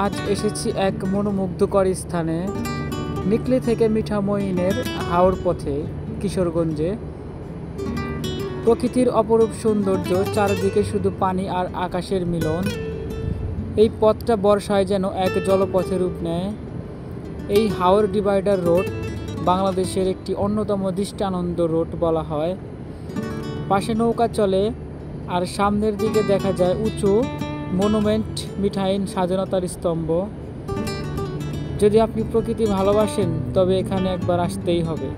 আজ এসেছি এক মনোমুগ্ধকর স্থানে, নিকলী থেকে মিঠামইনের হাওর পথে, কিশোরগঞ্জে। প্রকৃতির অপরূপ সৌন্দর্য, চারদিকে শুধু পানি আর আকাশের মিলন। এই পথটা বর্ষায় যেন এক জলপথের রূপ নেয়। এই হাওর ডিভাইডার রোড বাংলাদেশের একটি অন্যতম দৃষ্টানন্দ রোড বলা হয়। পাশে নৌকা চলে আর সামনের দিকে দেখা যায় উঁচু মনুমেন্ট, মিঠাইন স্বাধীনতার স্তম্ভ। যদি আপনি প্রকৃতি ভালোবাসেন তবে এখানে একবার আসতেই হবে।